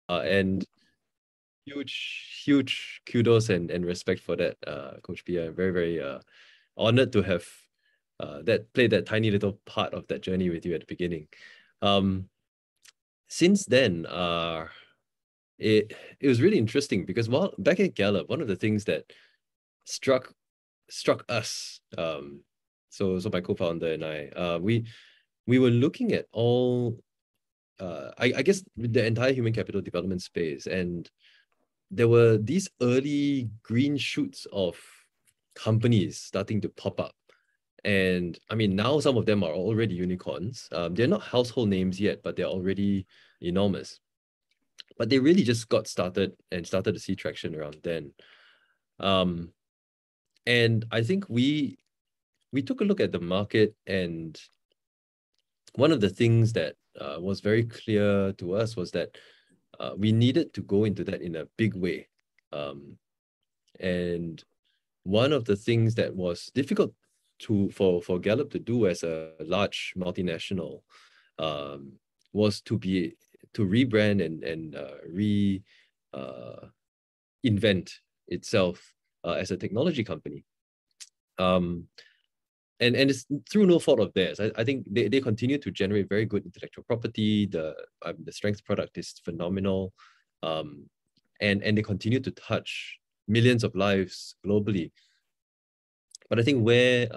And huge kudos and respect for that, Coach Pia. Very, very honored to have that played that tiny little part of that journey with you at the beginning. Since then, it was really interesting because while back at Gallup, one of the things that struck us, so my co-founder and I, we were looking at all, I guess the entire human capital development space, and there were these early green shoots of companies starting to pop up. And I mean, now some of them are already unicorns. They're not household names yet, but they're already enormous. But they really just got started and started to see traction around then. And I think we took a look at the market, and one of the things that was very clear to us was that we needed to go into that in a big way. And one of the things that was difficult for Gallup to do as a large multinational was to rebrand and invent itself as a technology company. And it's through no fault of theirs. I think they continue to generate very good intellectual property. The Strengths product is phenomenal, and they continue to touch millions of lives globally. But I think where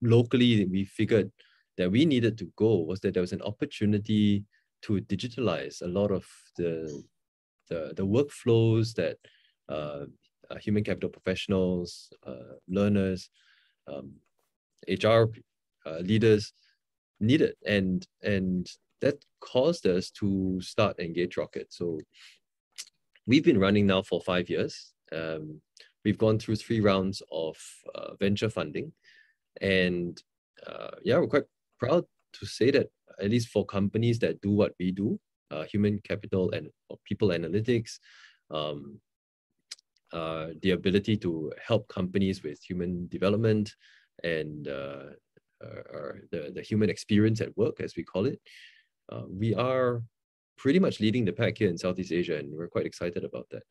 locally we figured that we needed to go was that there was an opportunity to digitalize a lot of the workflows that human capital professionals, learners, HR leaders needed, and that caused us to start Engage Rocket. So we've been running now for 5 years. We've gone through 3 rounds of venture funding, and yeah, we're quite proud to say that at least for companies that do what we do, human capital and people analytics, the ability to help companies with human development and the human experience at work, as we call it, we are pretty much leading the pack here in Southeast Asia, and we're quite excited about that.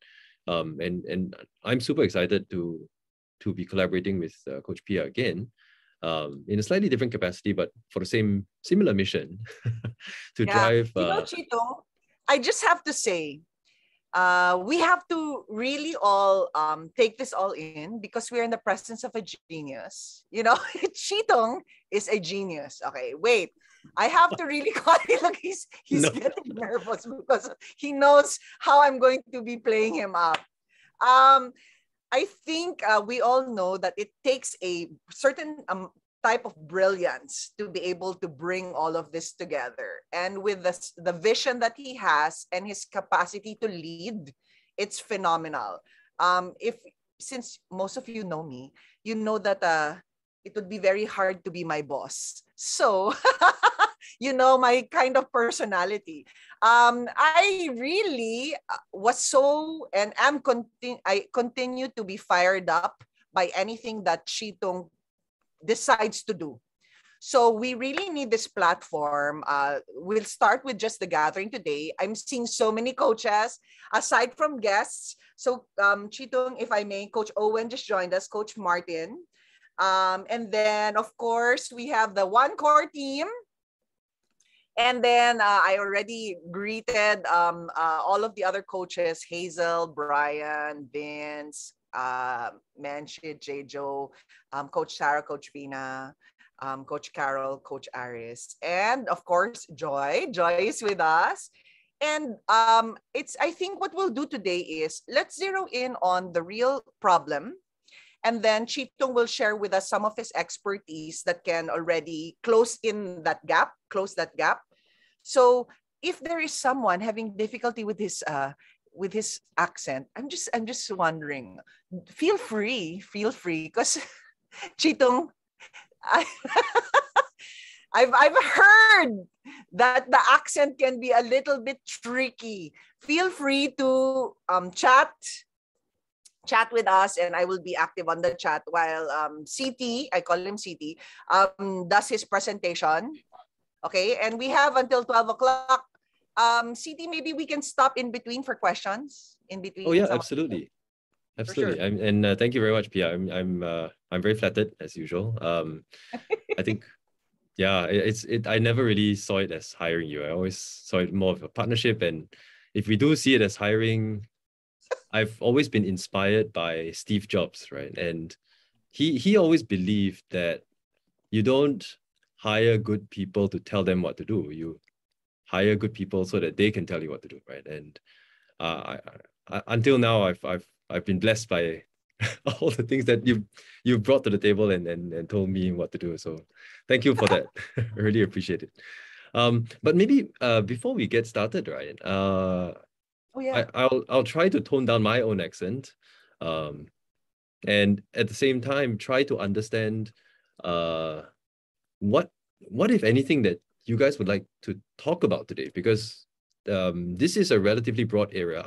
And I'm super excited to be collaborating with Coach Pia again, in a slightly different capacity, but for the similar mission to drive. You know, CheeTung, I just have to say, we have to really all take this all in, because we're in the presence of a genius. You know, CheeTung is a genius. Okay, wait. I have to really call him. Look, he's No. getting nervous because he knows how I'm going to be playing him up. I think we all know that it takes a certain type of brilliance to be able to bring all of this together. And with the vision that he has and his capacity to lead, it's phenomenal. Since most of you know me, you know that it would be very hard to be my boss. So, you know, my kind of personality. I really was so, and I continue to be fired up by anything that CheeTung decides to do. So we really need this platform. We'll start with just the gathering today. I'm seeing so many coaches, aside from guests. So CheeTung, if I may, Coach Owen just joined us, Coach Martin. And then, of course, we have the One Core team. And then I already greeted all of the other coaches, Hazel, Brian, Vince, Manshid, J-Jo, Coach Sarah, Coach Vina, Coach Carol, Coach Aris, and of course, Joy. Joy is with us. And I think what we'll do today is let's zero in on the real problem. And then CheeTung will share with us some of his expertise that can already close that gap. So if there is someone having difficulty with his accent, I'm just wondering, feel free, because CheeTung, I've heard that the accent can be a little bit tricky. Feel free to chat with us, and I will be active on the chat while CT, I call him CT, does his presentation. Okay, and we have until 12 o'clock CT, maybe we can stop in between for questions in Oh between yeah, some. absolutely. For sure. Absolutely. Thank you very much, Pia. I'm very flattered as usual. I think yeah, I never really saw it as hiring you. I always saw it more of a partnership. And if we do see it as hiring, I've always been inspired by Steve Jobs, right? And he always believed that you don't hire good people to tell them what to do. You hire good people so that they can tell you what to do, right? And until now, I've been blessed by all the things that you brought to the table and told me what to do. So thank you for that. I really appreciate it. But maybe before we get started, right? Oh yeah. I'll try to tone down my own accent, and at the same time try to understand what if anything that you guys would like to talk about today, because this is a relatively broad area.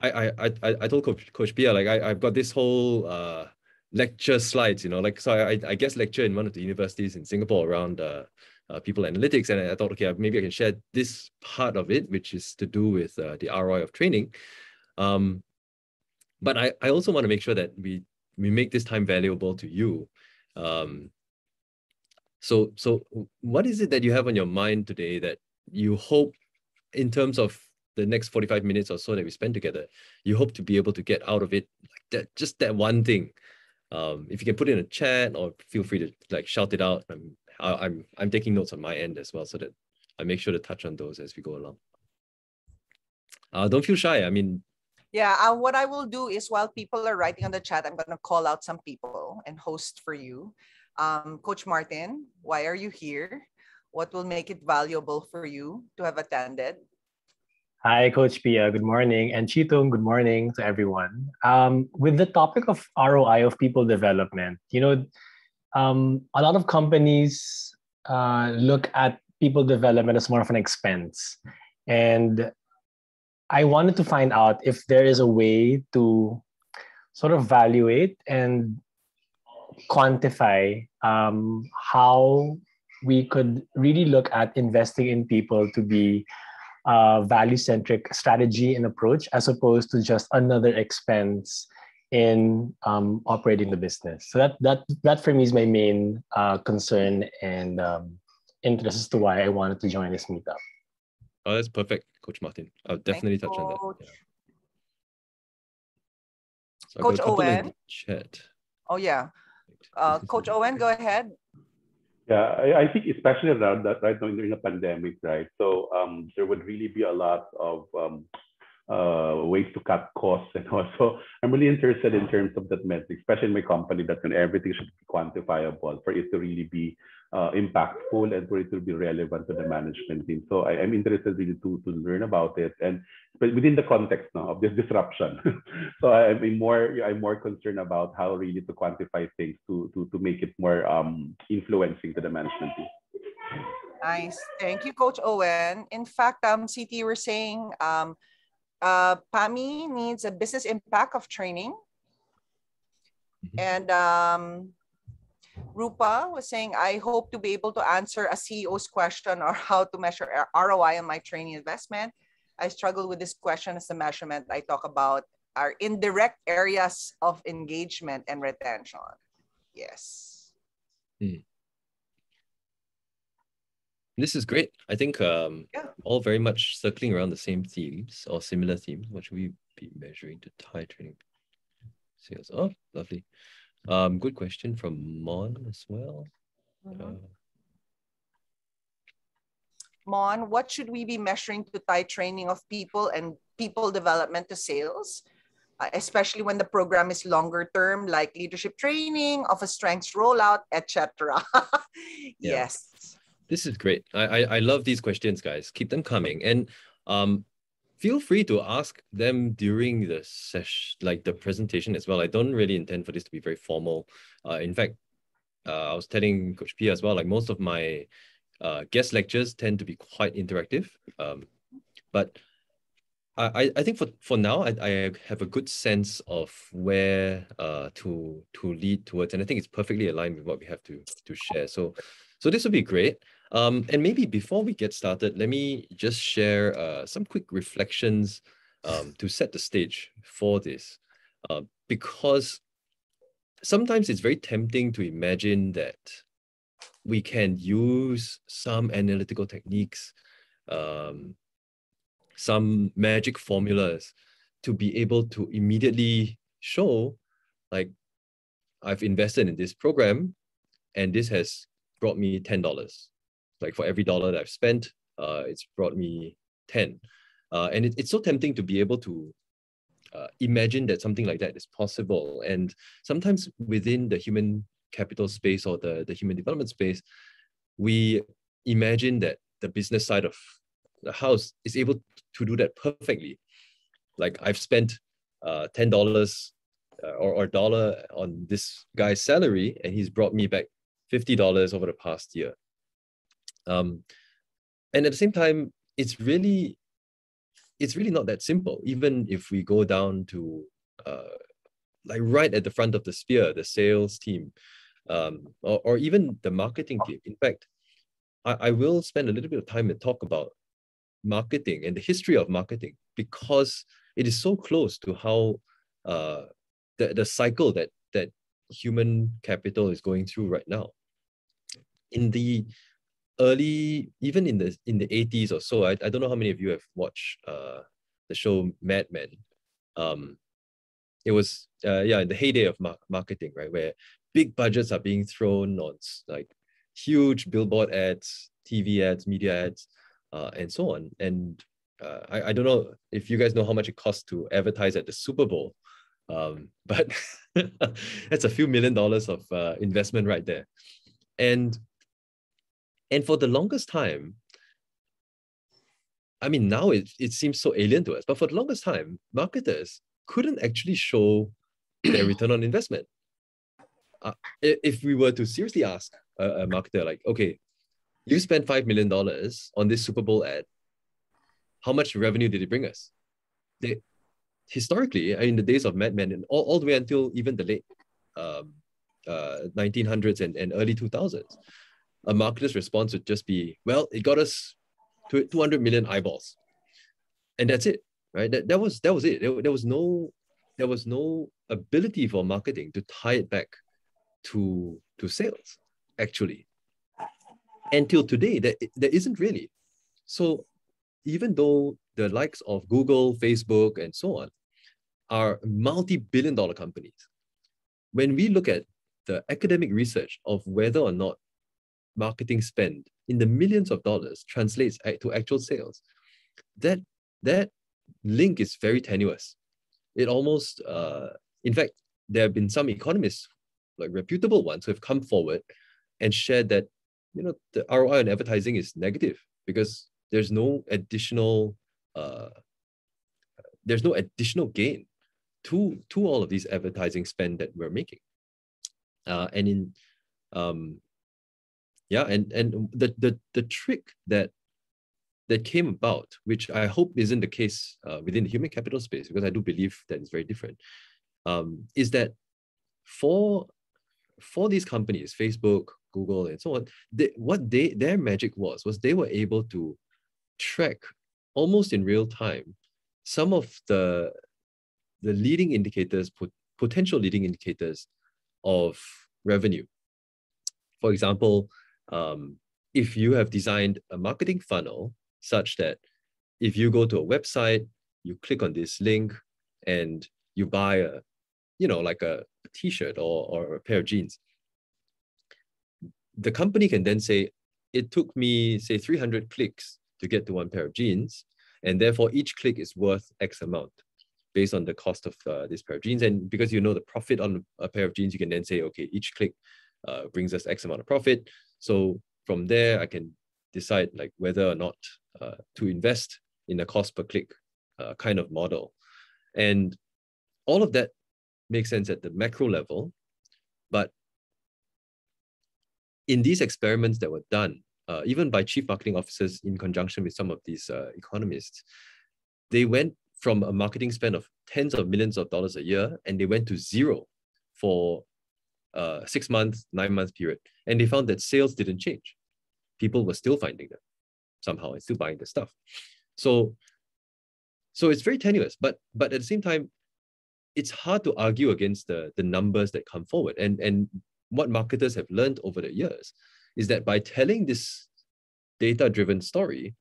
I told Coach Pia, like I've got this whole lecture slides, like, so I guess lecture in one of the universities in Singapore around people analytics, and I thought, okay, maybe I can share this part of it, which is to do with the ROI of training. But I also want to make sure that we make this time valuable to you. So what is it that you have on your mind today that you hope, in terms of the next 45 minutes or so that we spend together, you hope to be able to get out of it, like that, just that one thing? If you can put it in a chat, or feel free to like shout it out. I'm taking notes on my end as well, so that I make sure to touch on those as we go along. Don't feel shy. I mean, yeah, what I will do is, while people are writing on the chat, I'm going to call out some people and host for you. Coach Martin, why are you here? What will make it valuable for you to have attended? Hi, Coach Pia. Good morning. And CheeTung, good morning to everyone. With the topic of ROI of people development, a lot of companies look at people development as more of an expense. And I wanted to find out if there is a way to sort of evaluate and quantify how we could really look at investing in people to be value-centric strategy and approach, as opposed to just another expense in operating the business. So that for me is my main concern and interest as to why I wanted to join this meetup. Oh, that's perfect, Coach Martin. I'll definitely touch on that. Yeah. So Coach I've got a couple Owen. in the chat. Oh yeah. Coach Owen, go ahead. Yeah, I think especially around that right now during the pandemic, right? So there would really be a lot of ways to cut costs, and also I'm really interested in terms of that metric, especially in my company, that everything should be quantifiable for it to really be impactful and for it to be relevant to the management team. So I'm interested really to learn about it, and but within the context now of this disruption. So I'm more concerned about how really to quantify things to make it more influencing to the management team. Nice. Thank you, Coach Owen. In fact, CT, we're saying PAMI needs a business impact of training. And Rupa was saying, I hope to be able to answer a CEO's question or how to measure ROI on my training investment. I struggle with this question as a measurement. I talk about our indirect areas of engagement and retention. Yes. This is great. I think all very much circling around the same themes or similar themes. What should we be measuring to tie training sales? Oh, lovely. Good question from Mon as well. Mon, what should we be measuring to tie training of people and people development to sales, especially when the program is longer term, like leadership training, of a strengths rollout, etc.? Yes. This is great. I love these questions, guys. Keep them coming. And feel free to ask them during the session, like the presentation as well. I don't really intend for this to be very formal. In fact, I was telling Coach Pia as well, like most of my guest lectures tend to be quite interactive. But I think for now, I have a good sense of where to lead towards. And I think it's perfectly aligned with what we have to share. So this will be great. And maybe before we get started, let me just share some quick reflections to set the stage for this. Because sometimes it's very tempting to imagine that we can use some analytical techniques, some magic formulas to be able to immediately show, like, I've invested in this program and this has brought me $10. Like for every dollar that I've spent, it's brought me 10. And it's so tempting to be able to imagine that something like that is possible. And sometimes within the human capital space or the human development space, we imagine that the business side of the house is able to do that perfectly. Like I've spent $10 or a dollar on this guy's salary, and he's brought me back $50 over the past year. And at the same time, it's really not that simple. Even if we go down to like right at the front of the spear, the sales team, or even the marketing team. In fact, I will spend a little bit of time and talk about marketing and the history of marketing, because it is so close to how the cycle that human capital is going through right now. In the early, even in the 80s or so, I don't know how many of you have watched the show Mad Men. It was in the heyday of marketing, right, where big budgets are being thrown on like huge billboard ads, TV ads, media ads, and so on. And I don't know if you guys know how much it costs to advertise at the Super Bowl, but that's a few $1 million of investment right there. And for the longest time, I mean, now it seems so alien to us, but for the longest time, marketers couldn't actually show their return on investment. If we were to seriously ask a marketer, like, okay, you spent $5 million on this Super Bowl ad, how much revenue did it bring us? Historically, in the days of Mad Men, and all the way until even the late 1900s and early 2000s, a marketer's response would just be, well, it got us to 200 million eyeballs, and that's it, right? That was it. There was no ability for marketing to tie it back to sales, actually. Until today, there isn't really. So even though the likes of Google, Facebook, and so on are multi-billion-dollar companies, when we look at the academic research of whether or not marketing spend in the millions of dollars translates to actual sales, that link is very tenuous. It almost, in fact, there have been some economists, like reputable ones, who have come forward and shared that, you know, the ROI on advertising is negative because there's no additional gain to all of these advertising spend that we're making. And the trick that came about, which I hope isn't the case within the human capital space, because I do believe that it's very different, is that for these companies, Facebook, Google, and so on, their magic was they were able to track almost in real time some of the leading indicators, potential leading indicators of revenue. For example, if you have designed a marketing funnel such that if you go to a website, you click on this link and you buy a t-shirt or a pair of jeans, the company can then say, it took me, say, 300 clicks to get to one pair of jeans, and therefore each click is worth X amount based on the cost of this pair of jeans. And because you know the profit on a pair of jeans, you can then say, okay, each click brings us X amount of profit. So from there, I can decide like whether or not to invest in a cost per click kind of model. And all of that makes sense at the macro level. But in these experiments that were done, even by chief marketing officers in conjunction with some of these economists, they went from a marketing spend of tens of millions of dollars a year, and they went to zero for 6 months, 9 months period. And they found that sales didn't change. people were still finding them somehow and still buying the stuff. So it's very tenuous, but at the same time, it's hard to argue against the numbers that come forward. And what marketers have learned over the years is that by telling this data-driven story,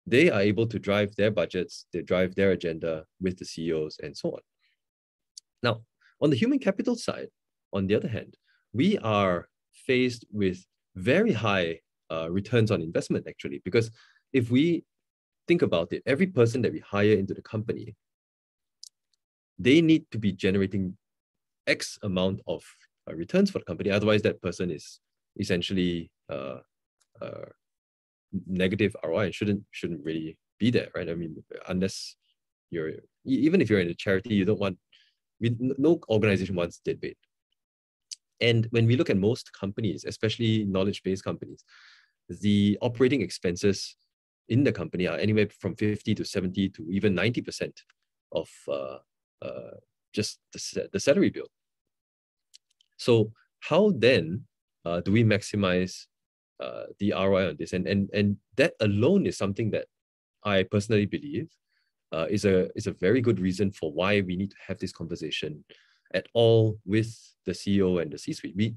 they are able to drive their budgets, they drive their agenda with the CEOs and so on. Now, on the human capital side, on the other hand, we are faced with very high returns on investment, actually, because if we think about it, every person that we hire into the company, they need to be generating X amount of returns for the company. Otherwise, that person is essentially negative ROI and shouldn't really be there, right? I mean, unless even if you're in a charity, you don't want, no organization wants deadbait. And when we look at most companies, especially knowledge-based companies, the operating expenses in the company are anywhere from 50 to 70 to even 90% of just the salary bill. So how then do we maximize the ROI on this? And that alone is something that I personally believe is a very good reason for why we need to have this conversation at all with the CEO and the C-suite.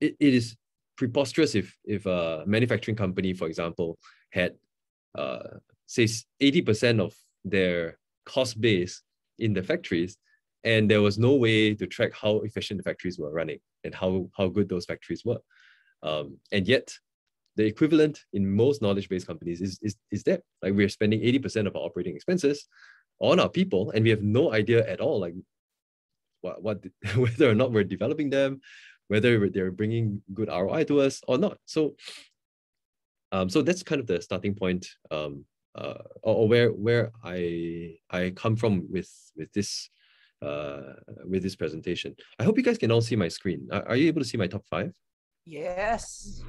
It is preposterous if a manufacturing company, for example, had say 80% of their cost base in the factories, and there was no way to track how efficient the factories were running and how good those factories were. And yet, the equivalent in most knowledge-based companies is there. Like, we're spending 80% of our operating expenses on our people, and we have no idea at all, like, what whether or not we're developing them, whether they're bringing good ROI to us or not. So that's kind of the starting point, or where I come from with this presentation. I hope you guys can all see my screen. Are you able to see my top 5? Yes.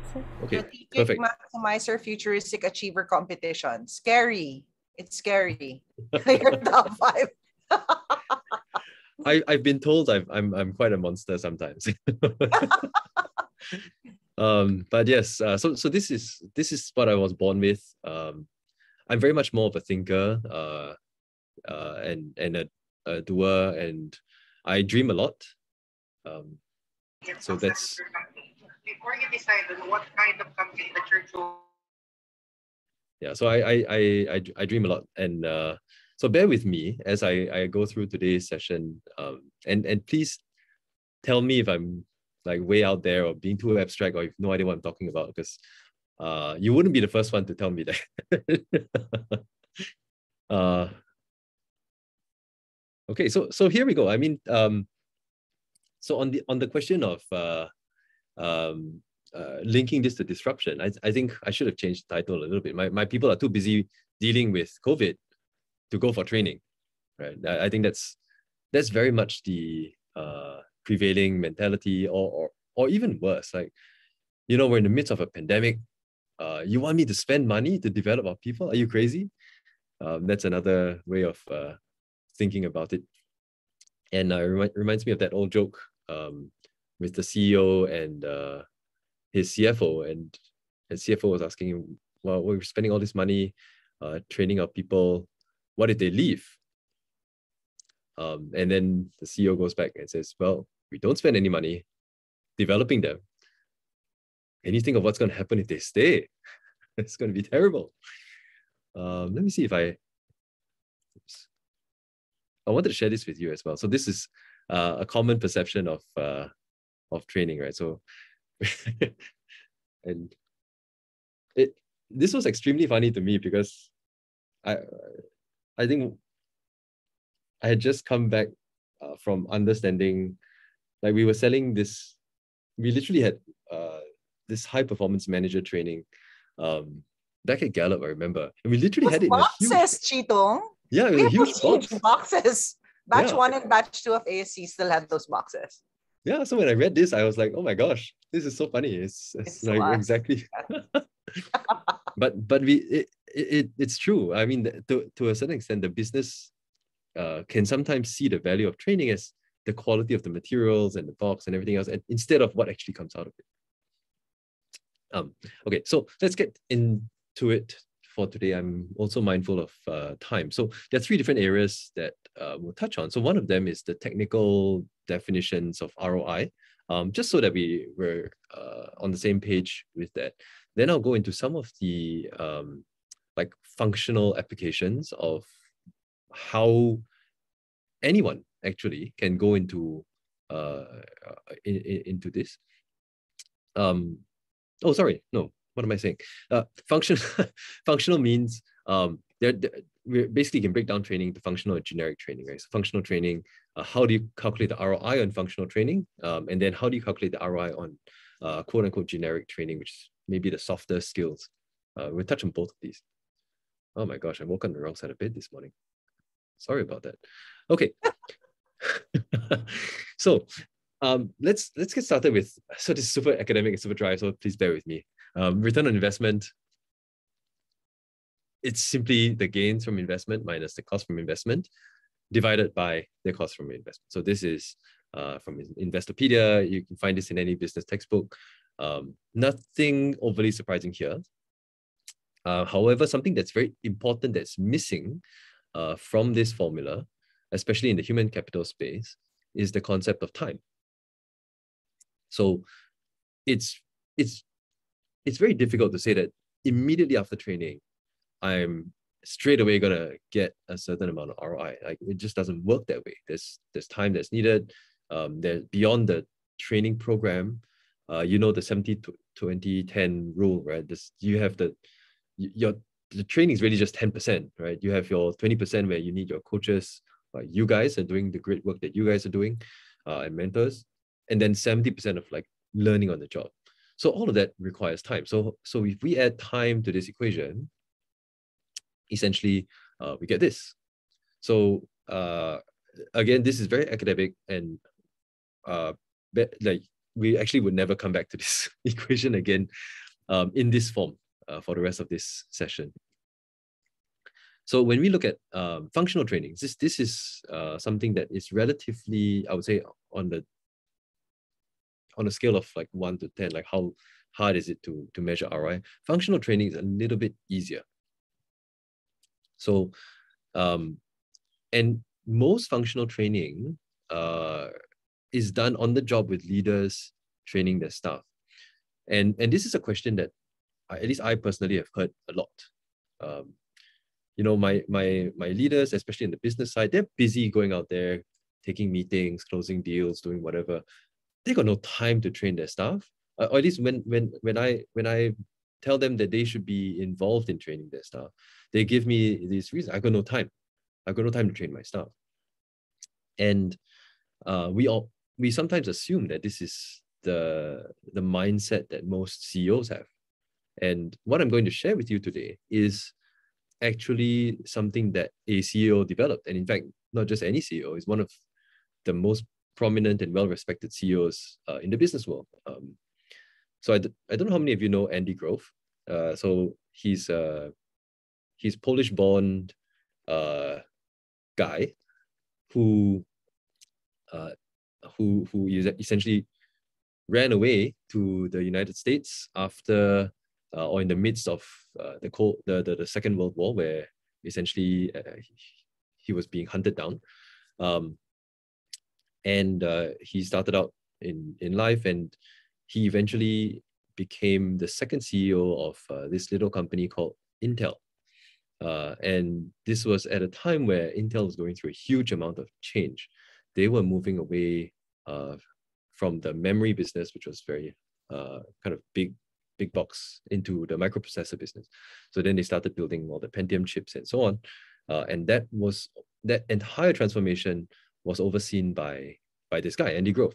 Okay, Strategic perfect. Maximizer Futuristic Achiever Competition. Scary. It's scary. Your top 5. I've been told I'm quite a monster sometimes. But yes, so this is what I was born with. I'm very much more of a thinker, and a doer, and I dream a lot. So that's before you decide on what kind of company that you're choosing. Yeah, so I dream a lot, and so bear with me as I go through today's session, and please tell me if I'm like way out there or being too abstract, or if no idea what I'm talking about, because you wouldn't be the first one to tell me that. Okay, so here we go. I mean, so on the question of linking this to disruption, I think I should have changed the title a little bit. My people are too busy dealing with COVID to go for training, right? I think that's very much the prevailing mentality, or even worse. Like, we're in the midst of a pandemic. You want me to spend money to develop our people? Are you crazy? That's another way of thinking about it. And reminds me of that old joke with the CEO and his CFO, and CFO was asking him, well, we're spending all this money training our people. What did they leave? And then the CEO goes back and says, well, we don't spend any money developing them. And you think of what's going to happen if they stay. It's going to be terrible. Let me see if I wanted to share this with you as well. So this is a common perception of training, right? So, and this was extremely funny to me because I think I had just come back from understanding, like, we were selling this, we literally had this high performance manager training back at Gallup, I remember. And we literally had it in a huge boxes, CheeTung. Yeah, We have huge those huge boxes. Batch Yeah. 1 and batch 2 of ASC still had those boxes. Yeah, so when I read this, I was like, oh my gosh, this is so funny. It's like us. exactly. but it's true. I mean, to a certain extent, the business can sometimes see the value of training as the quality of the materials and the box and everything else, and instead of what actually comes out of it. Okay, so let's get into it for today. I'm also mindful of time. So there are three different areas that we'll touch on. So one of them is the technical definitions of ROI, just so that we're on the same page with that. Then I'll go into some of the like functional applications of how anyone actually can go into into this. Oh, sorry, no. What am I saying? Functional means we basically can break down training to functional and generic training, right? So functional training, how do you calculate the ROI on functional training? And then how do you calculate the ROI on quote unquote generic training, which is maybe the softer skills? We'll touch on both of these. Oh my gosh, I woke on the wrong side of bed this morning. Sorry about that. Okay. So let's get started with, so this is super academic and super dry, so please bear with me. Return on investment, it's simply the gains from investment minus the cost from investment divided by the cost from investment. So this is from Investopedia. You can find this in any business textbook. Nothing overly surprising here. However, something that's very important that's missing from this formula, especially in the human capital space, is the concept of time. So it's very difficult to say that immediately after training, I'm straight away gonna get a certain amount of ROI. Like, it just doesn't work that way. There's time that's needed. There's beyond the training program. You know the 70-20-10 rule, right? You have the training is really just 10%, right? You have your 20% where you need your coaches, you guys are doing the great work that you guys are doing, and mentors, and then 70% of like learning on the job. So all of that requires time. So if we add time to this equation, essentially we get this. So again, this is very academic, and like we actually would never come back to this equation again in this form for the rest of this session. So when we look at functional trainings, this is something that is relatively, I would say, on a scale of like 1 to 10, like how hard is it to measure ROI? Functional training is a little bit easier. So, and most functional training is done on the job with leaders training their staff. And this is a question that at least I personally have heard a lot. You know, my leaders, especially in the business side, they're busy going out there, taking meetings, closing deals, doing whatever. They got no time to train their staff. Or at least when I tell them that they should be involved in training their staff, they give me these reasons. I got no time. I've got no time to train my staff. And we sometimes assume that this is the mindset that most CEOs have. And what I'm going to share with you today is actually something that a CEO developed. And in fact, not just any CEO, is one of the most prominent and well-respected CEOs in the business world. So I don't know how many of you know Andy Grove. So he's Polish-born guy who essentially ran away to the United States after or in the midst of the Second World War, where essentially he was being hunted down. And he started out in life, and he eventually became the second CEO of this little company called Intel. And this was at a time where Intel was going through a huge amount of change. They were moving away from the memory business, which was very kind of big box, into the microprocessor business. So then they started building all the Pentium chips and so on. And that entire transformation was overseen by this guy, Andy Grove.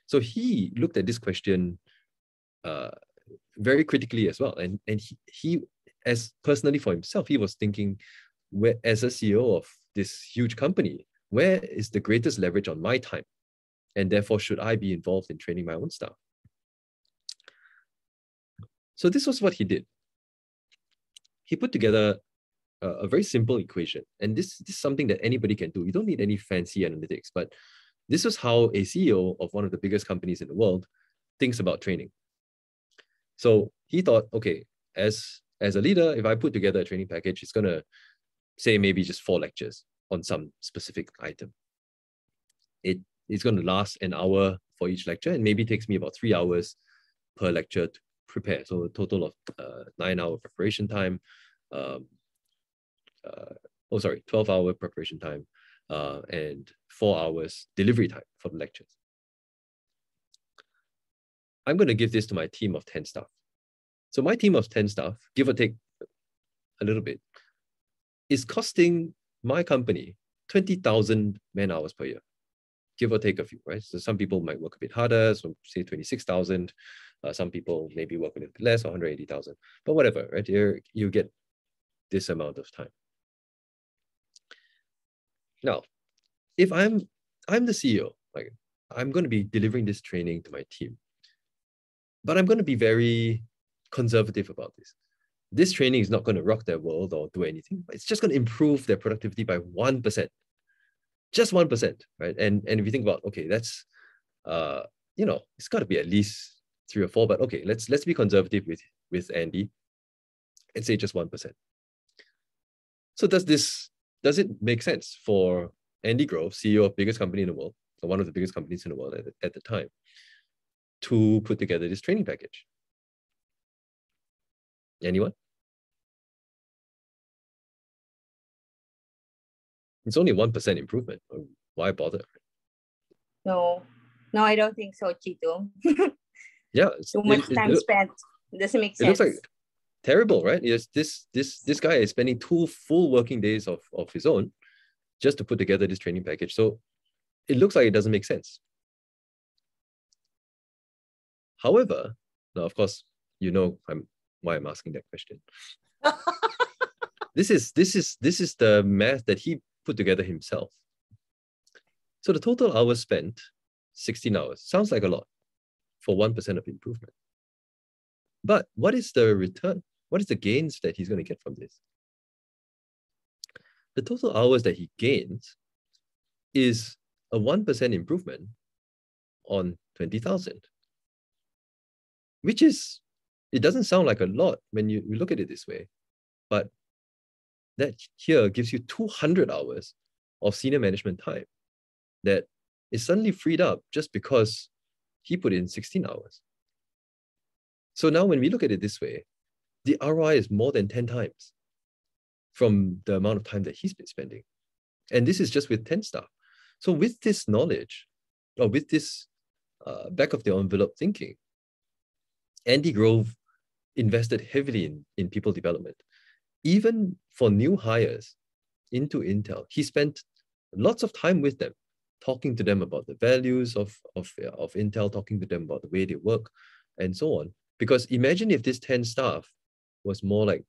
So he looked at this question very critically as well. And he, as personally for himself, he was thinking, as a CEO of this huge company, where is the greatest leverage on my time? And therefore, should I be involved in training my own staff? So this was what he did. He put together a very simple equation. And this is something that anybody can do. You don't need any fancy analytics, but this is how a CEO of one of the biggest companies in the world thinks about training. So he thought, okay, as a leader, if I put together a training package, it's gonna say maybe just 4 lectures on some specific item. It's going to last an hour for each lecture, and maybe takes me about 3 hours per lecture to prepare. So a total of 9-hour preparation time. 12-hour preparation time, and 4 hours delivery time for the lectures. I'm going to give this to my team of 10 staff. So my team of 10 staff, give or take a little bit, is costing my company 20,000 man hours per year, give or take a few, right? So some people might work a bit harder, so say 26,000. Some people maybe work a little bit less, or 180,000, but whatever, right? Here you get this amount of time. Now, if I'm the CEO, like I'm going to be delivering this training to my team, but I'm going to be very conservative about this. This training is not going to rock their world or do anything. It's just going to improve their productivity by 1%, just 1%, right? And if you think about, okay, that's it's got to be at least 3 or 4, but okay, let's be conservative with Andy and say just 1%. So does it make sense for Andy Grove, CEO of biggest company in the world, or one of the biggest companies in the world at the time, to put together this training package? Anyone? It's only 1% improvement. Why bother? No, I don't think so, CheeTung. Yeah, too much time spent. It doesn't make sense. It looks like terrible, right? Yes, this guy is spending 2 full working days of his own just to put together this training package. So it looks like it doesn't make sense. However, now of course, why I'm asking that question. This is the math that he put together himself. So the total hours spent, 16 hours. Sounds like a lot for 1% of improvement. But what is the return? What is the gains that he's going to get from this? The total hours that he gains is a 1% improvement on 20,000, which is, it doesn't sound like a lot when you look at it this way, but that here gives you 200 hours of senior management time that is suddenly freed up just because he put in 16 hours. So now when we look at it this way, the ROI is more than 10 times from the amount of time that he's been spending. And this is just with 10 staff. So with this knowledge, or with this back of the envelope thinking, Andy Grove invested heavily in people development. Even for new hires into Intel, he spent lots of time with them, talking to them about the values of Intel, talking to them about the way they work, and so on. Because imagine if this 10 staff was more like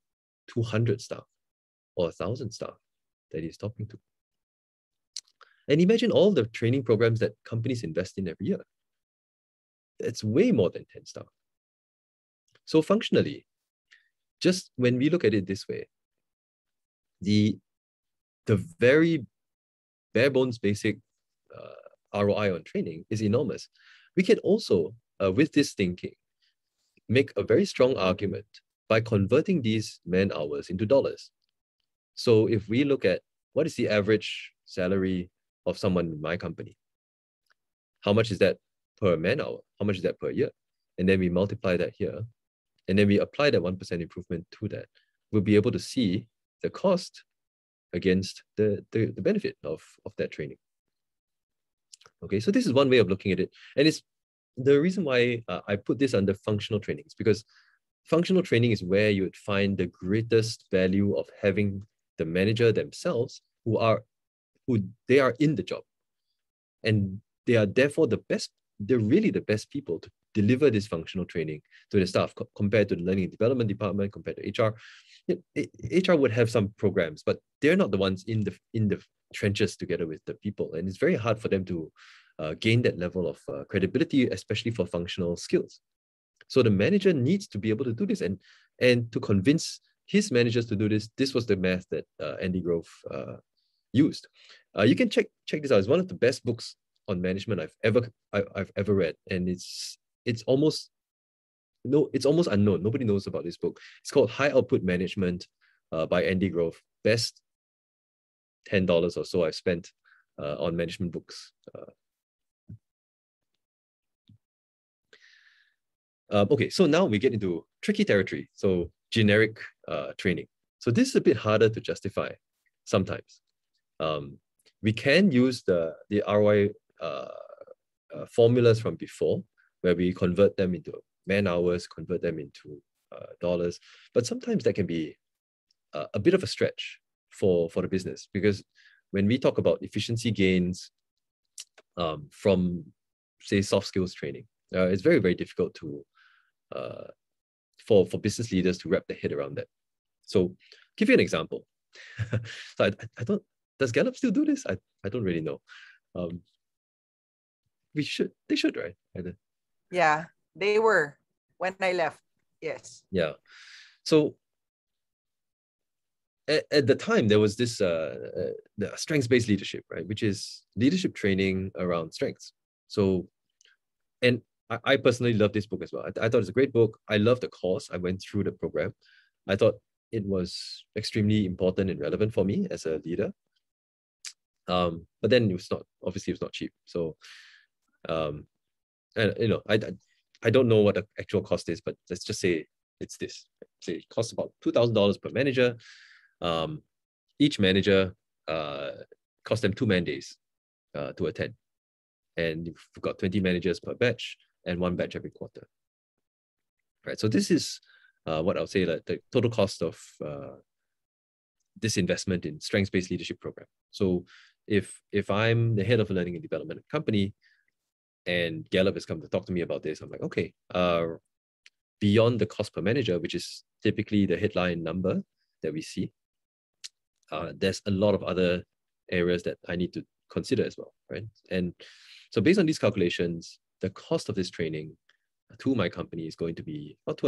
200 staff or 1,000 staff that he's talking to. And imagine all the training programs that companies invest in every year. It's way more than 10 staff. So functionally, just when we look at it this way, the very bare bones basic ROI on training is enormous. We can also, with this thinking, make a very strong argument by converting these man hours into dollars. So if we look at what is the average salary of someone in my company, how much is that per man hour? How much is that per year? And then we multiply that here, and then we apply that 1% improvement to that. We'll be able to see the cost against the benefit of that training. Okay, so this is one way of looking at it. And it's the reason why I put this under functional training is because functional training is where you would find the greatest value of having the manager themselves who they are in the job. And they are therefore they're really the best people to deliver this functional training to the staff compared to the learning and development department, compared to HR. HR would have some programs, but they're not the ones in the trenches together with the people. And it's very hard for them to gain that level of credibility, especially for functional skills. So the manager needs to be able to do this, and to convince his managers to do this. This was the math that Andy Grove used. You can check this out. It's one of the best books on management I've ever read, and it's almost no, it's almost unknown. Nobody knows about this book. It's called High Output Management by Andy Grove. Best $10 or so I've spent on management books. Okay, so now we get into tricky territory. So generic training. So this is a bit harder to justify sometimes. We can use the ROI formulas from before, where we convert them into man hours, convert them into dollars. But sometimes that can be a bit of a stretch for the business, because when we talk about efficiency gains from, say, soft skills training, it's very, very difficult to for business leaders to wrap their head around that. So give you an example. So I don't, does Gallup still do this? I don't really know. They should, right? Yeah, they were when I left. Yes. Yeah. So at the time, there was this the strengths-based leadership, right? Which is leadership training around strengths. So, and I personally love this book as well. I thought it's a great book. I love the course. I went through the program. I thought it was extremely important and relevant for me as a leader. But then it was not cheap. So, and you know, I don't know what the actual cost is, but let's just say it's this. Say it costs about $2,000 per manager. Each manager cost them 2 man days to attend, and you've got 20 managers per batch and 1 batch every quarter. Right. So this is what I would say, like the total cost of this investment in strengths-based leadership program. So if I'm the head of a learning and development company, and Gallup has come to talk to me about this, I'm like, okay, beyond the cost per manager, which is typically the headline number that we see, there's a lot of other areas that I need to consider as well, right? And so based on these calculations, the cost of this training to my company is going to be about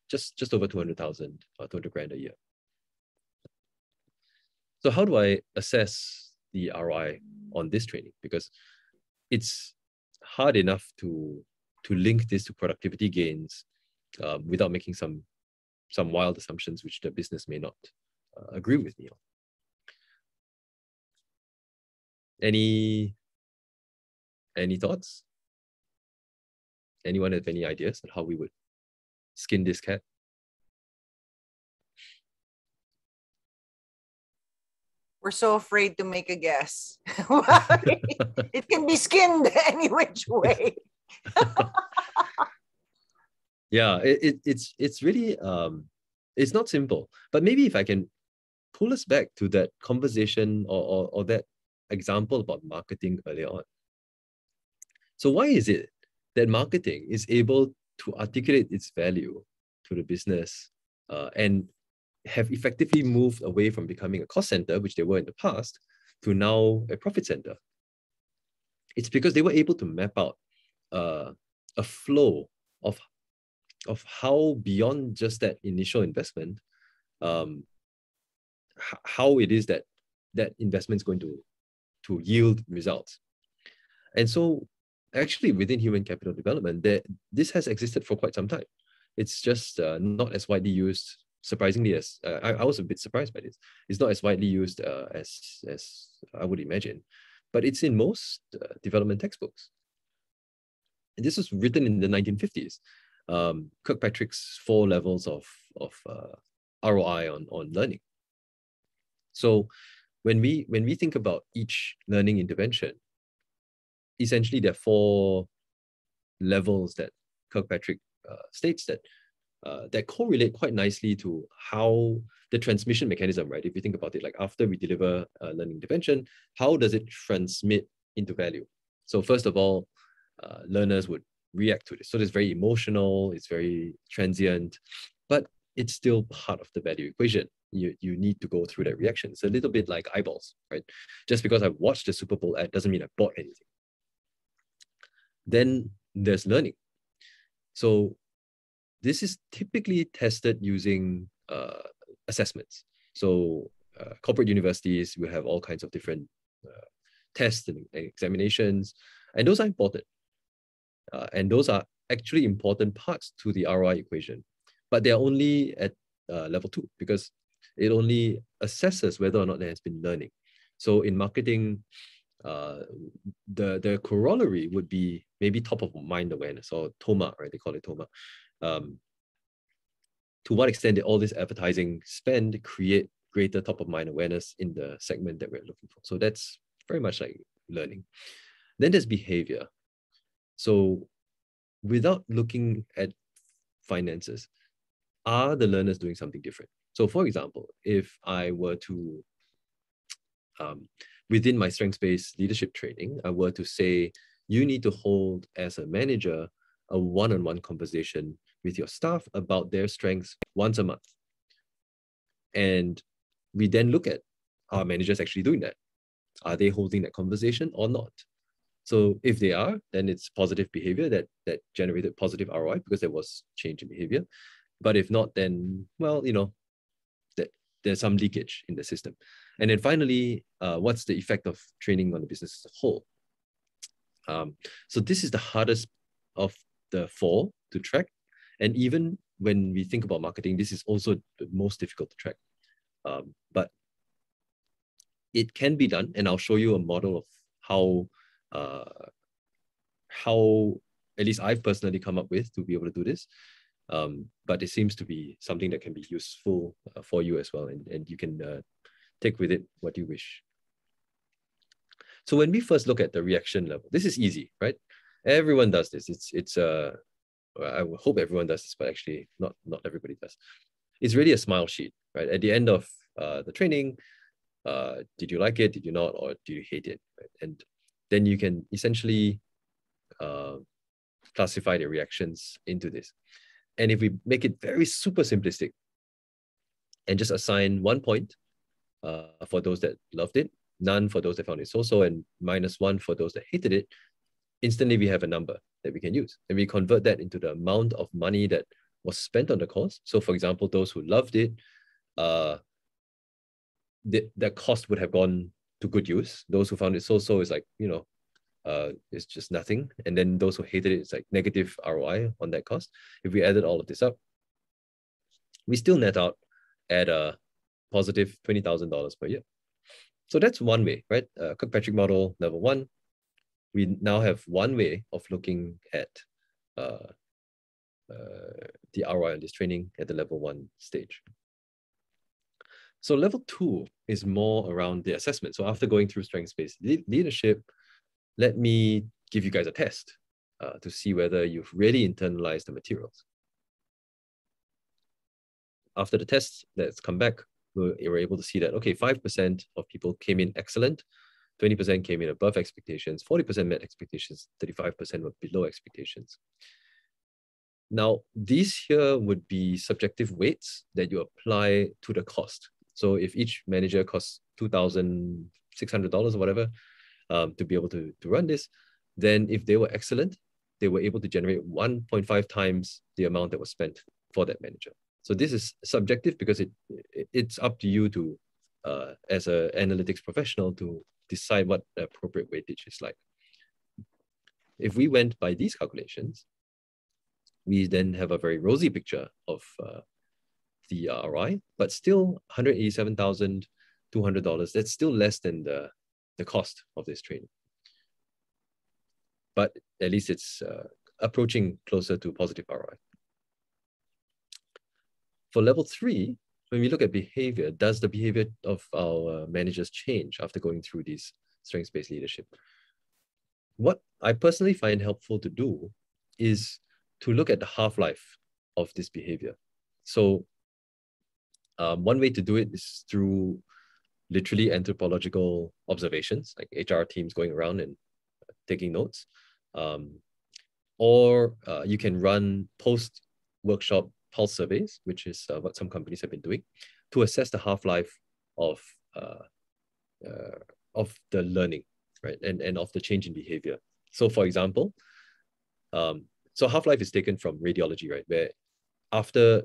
just over 200,000 or 200 grand a year. So how do I assess the ROI on this training? Because it's hard enough to link this to productivity gains without making some wild assumptions which the business may not agree with me on. Any thoughts? Anyone have any ideas on how we would skin this cat? We're so afraid to make a guess. It can be skinned any which way. Yeah, it's really it's not simple. But maybe if I can pull us back to that conversation or that example about marketing earlier on. So why is it that marketing is able to articulate its value to the business and have effectively moved away from becoming a cost center, which they were in the past, to now a profit center? It's because they were able to map out a flow of how, beyond just that initial investment, how it is that investment is going to yield results. And so actually within human capital development, this has existed for quite some time. It's just not as widely used, surprisingly, as I was a bit surprised by this. It's not as widely used as I would imagine, but it's in most development textbooks. And this was written in the 1950s. Kirkpatrick's 4 levels of ROI on learning. So when we think about each learning intervention, essentially there are 4 levels that Kirkpatrick states that correlate quite nicely to how the transmission mechanism, right? If you think about it, like after we deliver a learning intervention, how does it transmit into value? So first of all, learners would react to this. So it's very emotional, it's very transient, but it's still part of the value equation. You need to go through that reaction. It's a little bit like eyeballs, right? Just because I watched the Super Bowl ad doesn't mean I bought anything. Then there's learning. So this is typically tested using assessments. So corporate universities will have all kinds of different tests and examinations, and those are important. And those are actually important parts to the ROI equation, but they're only at level 2 because it only assesses whether or not there has been learning. So in marketing, the corollary would be maybe top of mind awareness, or TOMA, right? They call it TOMA. To what extent did all this advertising spend create greater top of mind awareness in the segment that we're looking for? So that's very much like learning. Then there's behavior. So without looking at finances, are the learners doing something different? So for example, if I were to, within my strengths-based leadership training, I were to say, you need to hold as a manager a one-on-one conversation with your staff about their strengths once a month. And we then look at, are managers actually doing that? Are they holding that conversation or not? So if they are, then it's positive behavior that generated positive ROI because there was change in behavior. But if not, then, well, there's some leakage in the system. And then finally, what's the effect of training on the business as a whole? So this is the hardest of the 4 to track. And even when we think about marketing, this is also the most difficult to track. But it can be done, and I'll show you a model of how at least I've personally come up with to be able to do this. But it seems to be something that can be useful for you as well, and you can take with it what you wish. So when we first look at the reaction level, this is easy, right? Everyone does this. I hope everyone does this, but actually not everybody does. It's really a smile sheet, right? At the end of the training, did you like it? Did you not? Or do you hate it? Right? And then you can essentially classify the reactions into this. And if we make it very super simplistic and just assign 1 point for those that loved it, none for those that found it so-so, and -1 for those that hated it, instantly we have a number that we can use. And we convert that into the amount of money that was spent on the course. So for example, those who loved it, the cost would have gone to good use. Those who found it so-so is like, it's just nothing. And then those who hated it, it's like negative ROI on that cost. If we added all of this up, we still net out at a positive $20,000 per year. So that's one way, right? Kirkpatrick model, level 1. We now have one way of looking at the ROI on this training at the level 1 stage. So level 2 is more around the assessment. So after going through strengths-based leadership, let me give you guys a test to see whether you've really internalized the materials. After the test, let's come back. We're able to see that, okay, 5% of people came in excellent, 20% came in above expectations, 40% met expectations, 35% were below expectations. Now, these here would be subjective weights that you apply to the cost. So if each manager costs $2,600 or whatever to be able to run this, then if they were excellent, they were able to generate 1.5 times the amount that was spent for that manager. So this is subjective because it's up to you to, as an analytics professional, to decide what the appropriate weightage is like. If we went by these calculations, we then have a very rosy picture of the ROI, but still $187,200. That's still less than the cost of this training. But at least it's approaching closer to positive ROI. For level 3, when we look at behavior, does the behavior of our managers change after going through these strengths-based leadership? What I personally find helpful to do is to look at the half-life of this behavior. So one way to do it is through literally anthropological observations, like HR teams going around and taking notes. Or you can run post-workshop pulse surveys, which is what some companies have been doing, to assess the half-life of the learning, right, and of the change in behavior. So for example, so half-life is taken from radiology, right, where after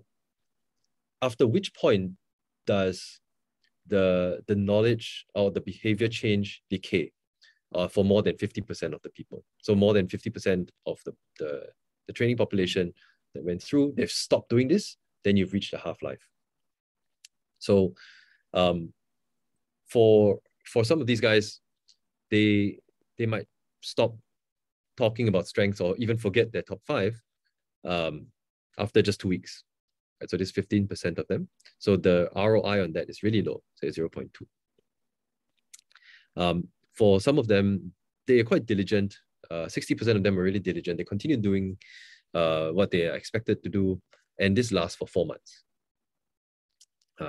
which point does the knowledge or the behavior change decay for more than 50% of the people. So more than 50% of the the training population that went through, they've stopped doing this, then you've reached a half-life. So for some of these guys, they might stop talking about strengths or even forget their top 5 after just 2 weeks. Right? So there's 15% of them. So the ROI on that is really low, say 0.2. For some of them, they are quite diligent. 60% of them are really diligent. They continue doing what they are expected to do, and this lasts for 4 months.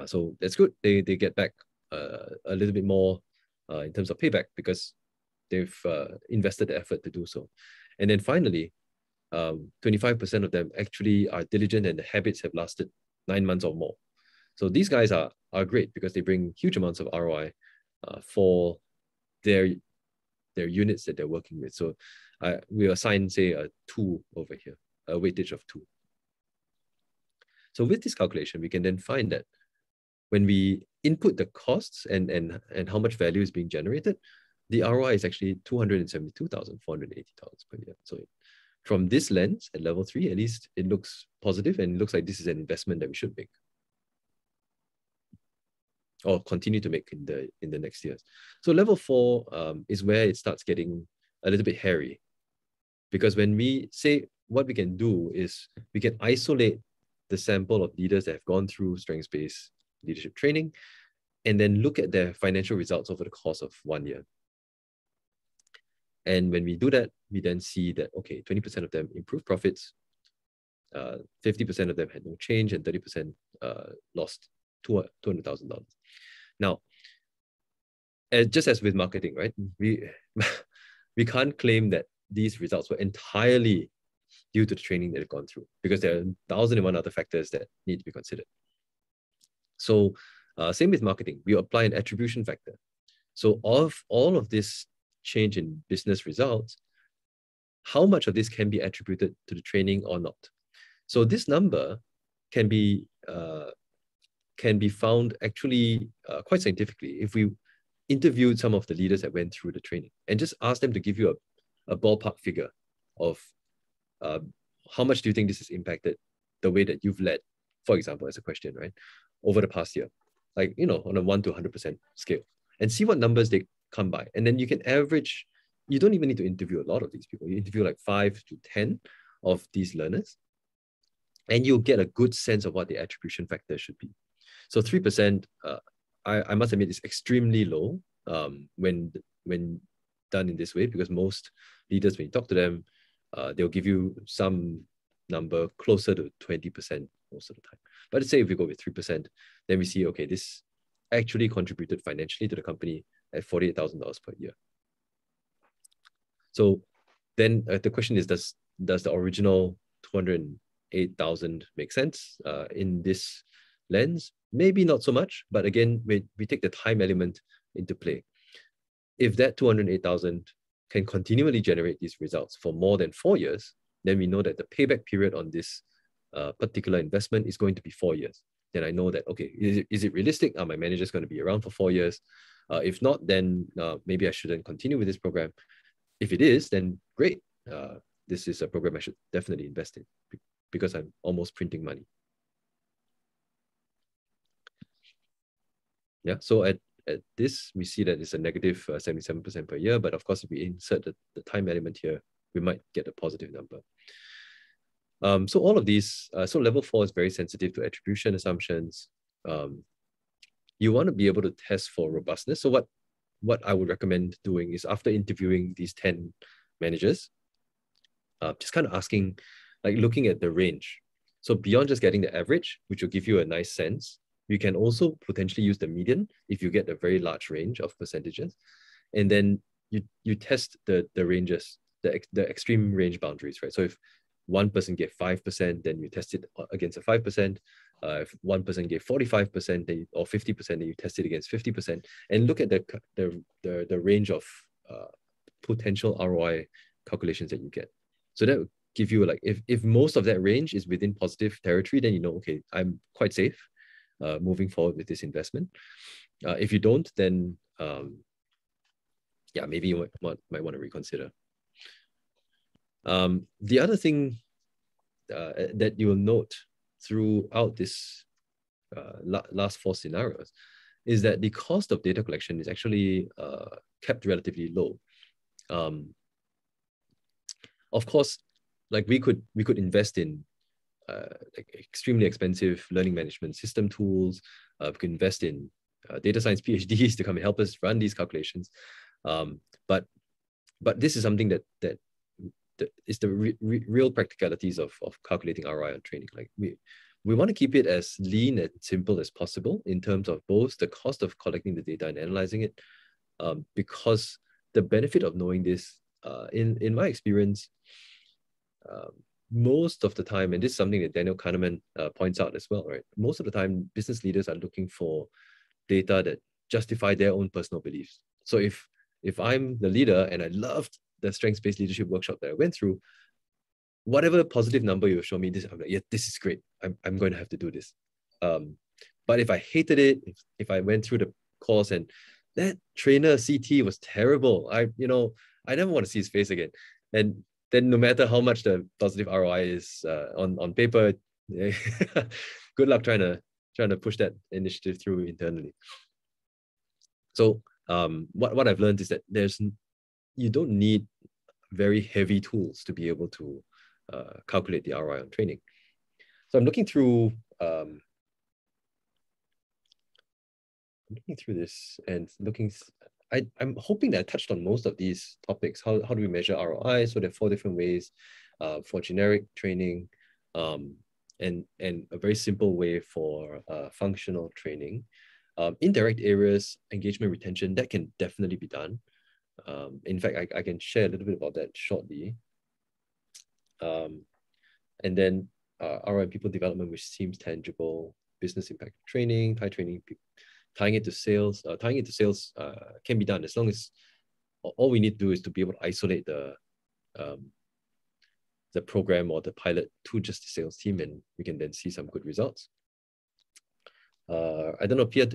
So that's good. They get back a little bit more in terms of payback because they've invested the effort to do so. And then finally, 25% of them actually are diligent and the habits have lasted 9 months or more. So these guys are great because they bring huge amounts of ROI for their units that they're working with. So we assign, say, a 2 over here, a weightage of 2. So with this calculation, we can then find that when we input the costs and how much value is being generated, the ROI is actually $272,480 per year. So from this lens, at level 3, at least it looks positive and it looks like this is an investment that we should make or continue to make in the next years. So level 4 is where it starts getting a little bit hairy, because when we say what we can do is we can isolate the sample of leaders that have gone through strengths-based leadership training and then look at their financial results over the course of 1 year. And when we do that, we then see that, okay, 20% of them improved profits, 50% of them had no change, and 30% lost $200,000. Now, just as with marketing, right? We can't claim that these results were entirely due to the training that they've gone through, because there are 1,001 other factors that need to be considered. So same with marketing, we apply an attribution factor. So of all of this change in business results, how much of this can be attributed to the training or not? So this number can be found actually quite scientifically if we interviewed some of the leaders that went through the training and just asked them to give you a ballpark figure of how much do you think this has impacted the way that you've led, for example, as a question, right, over the past year, like, you know, on a 1 to 100% scale, and see what numbers they come by. And then you can average, you don't even need to interview a lot of these people. You interview like 5 to 10 of these learners, and you'll get a good sense of what the attribution factor should be. So 3%, I must admit, is extremely low when done in this way, because most leaders, when you talk to them, they'll give you some number closer to 20% most of the time. But let's say if we go with 3%, then we see, okay, this actually contributed financially to the company at $48,000 per year. So then the question is, does the original 208,000 make sense in this lens? Maybe not so much, but again, we take the time element into play. If that 208,000 can continually generate these results for more than 4 years, then we know that the payback period on this particular investment is going to be 4 years. Then I know that, okay, is it realistic? Are my managers going to be around for 4 years? If not, then maybe I shouldn't continue with this program. If it is, then great. This is a program I should definitely invest in because I'm almost printing money. Yeah, so at this, we see that it's a negative 77% per year. But of course, if we insert the time element here, we might get a positive number. So all of these, so level 4 is very sensitive to attribution assumptions. You want to be able to test for robustness. So what I would recommend doing is, after interviewing these 10 managers, just kind of asking, like looking at the range. So beyond just getting the average, which will give you a nice sense, you can also potentially use the median if you get a very large range of percentages. And then you test the ranges, the extreme range boundaries, right? So if one person gave 5%, then you test it against a 5%. If one person gave 45% or 50%, then you test it against 50%, and look at the range of potential ROI calculations that you get. So that will give you, like, if most of that range is within positive territory, then you know, okay, I'm quite safe moving forward with this investment. If you don't, then yeah, maybe you might want to reconsider. The other thing that you will note throughout this last 4 scenarios is that the cost of data collection is actually kept relatively low. Of course, like we could invest in like extremely expensive learning management system tools. We could invest in data science PhDs to come and help us run these calculations. But this is something that is the real practicalities of calculating ROI on training. Like we want to keep it as lean and simple as possible in terms of both the cost of collecting the data and analyzing it, because the benefit of knowing this, in my experience, most of the time, and this is something that Daniel Kahneman points out as well, right? Most of the time, business leaders are looking for data that justify their own personal beliefs. So if I'm the leader and I loved the strengths-based leadership workshop that I went through, whatever positive number you show me, this, I'm like, yeah, this is great. I'm going to have to do this. But if I hated it, if I went through the course and that trainer CT was terrible, I never want to see his face again. And then no matter how much the positive ROI is on paper, good luck trying to push that initiative through internally. So what I've learned is that you don't need very heavy tools to be able to calculate the ROI on training. So I'm looking through this and I'm hoping that I touched on most of these topics. How do we measure ROI? So there are 4 different ways for generic training, and a very simple way for functional training. Indirect areas, engagement, retention, that can definitely be done. In fact, I can share a little bit about that shortly. And then ROI people development, which seems tangible, business impact training, tying it to sales. Tying it to sales can be done as long as all we need to do is to be able to isolate the program or the pilot to just the sales team, and we can then see some good results. I don't know, Pia,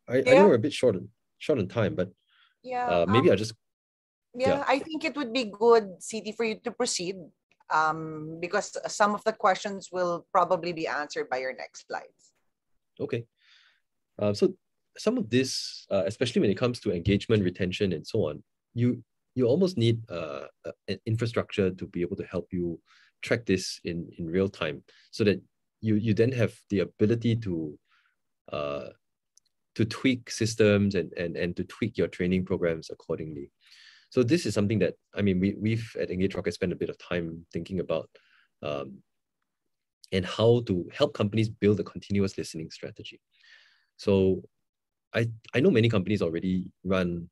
I know we're a bit short on time, but maybe I just... Yeah, I think it would be good, CT, for you to proceed, because some of the questions will probably be answered by your next slides. Okay. So some of this, especially when it comes to engagement, retention, and so on, you almost need an infrastructure to be able to help you track this in real time, so that you then have the ability to tweak systems and to tweak your training programs accordingly. So this is something that, I mean, we've at Engage Rocket spent a bit of time thinking about, and how to help companies build a continuous listening strategy. So I know many companies already run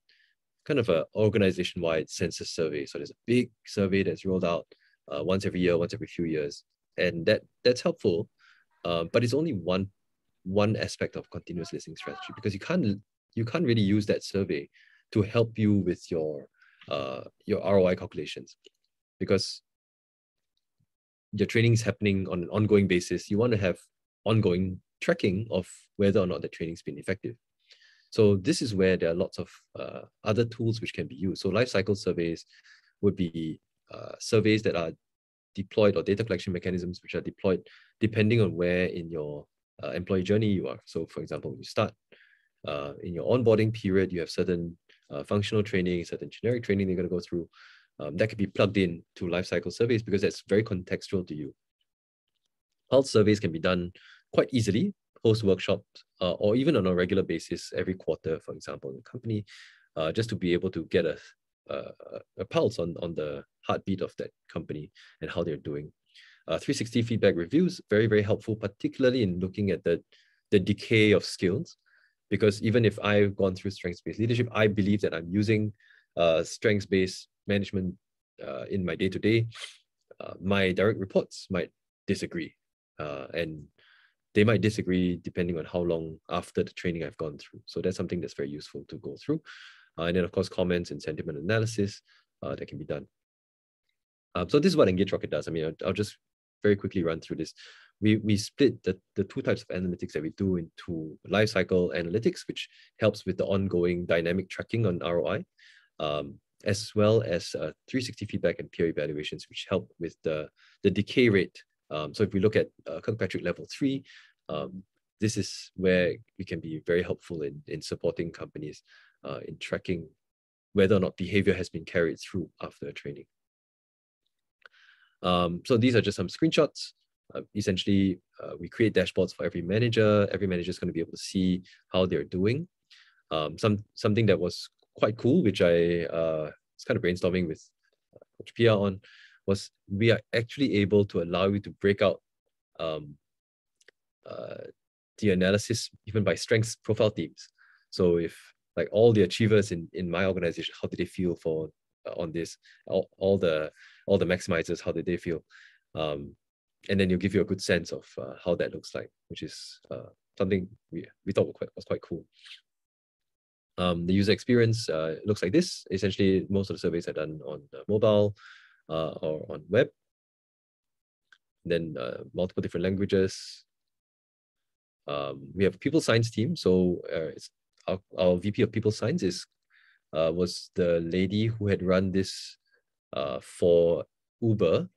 kind of an organization-wide census survey. So there's a big survey that's rolled out once every year, once every few years, and that's helpful. But it's only one aspect of continuous listening strategy, because you can't really use that survey to help you with your ROI calculations, because your training is happening on an ongoing basis. You want to have ongoing tracking of whether or not the training's been effective. So this is where there are lots of other tools which can be used. So lifecycle surveys would be surveys that are deployed, or data collection mechanisms which are deployed depending on where in your employee journey you are. So for example, when you start in your onboarding period, you have certain functional training, certain generic training they're going to go through. That could be plugged in to lifecycle surveys because that's very contextual to you. Pulse surveys can be done quite easily post-workshops, or even on a regular basis every quarter, for example, in the company, just to be able to get a pulse on the heartbeat of that company and how they're doing. 360 feedback reviews, very, very helpful, particularly in looking at the decay of skills. Because even if I've gone through strengths-based leadership, I believe that I'm using strengths-based management in my day-to-day. My direct reports might disagree, and they might disagree depending on how long after the training I've gone through. So that's something that's very useful to go through. And then of course, comments and sentiment analysis that can be done. So this is what Engage Rocket does. I mean, I'll just very quickly run through this. We split the 2 types of analytics that we do into lifecycle analytics, which helps with the ongoing dynamic tracking on ROI, as well as 360 feedback and peer evaluations, which help with the decay rate So if we look at Kirkpatrick level 3, this is where we can be very helpful in supporting companies in tracking whether or not behavior has been carried through after a training. So these are just some screenshots. Essentially, we create dashboards for every manager. Every manager is going to be able to see how they're doing. Something that was quite cool, which I was kind of brainstorming with Coach Pia on, was we are actually able to allow you to break out the analysis even by strengths profile teams. So if like all the achievers in my organization, how did they feel for on this? All the maximizers, how did they feel? And then you'll give you a good sense of how that looks like, which is something we thought was quite cool. The user experience looks like this. Essentially, most of the surveys are done on mobile or on web. Then multiple different languages. We have a people science team. So it's our VP of people science was the lady who had run this for Uber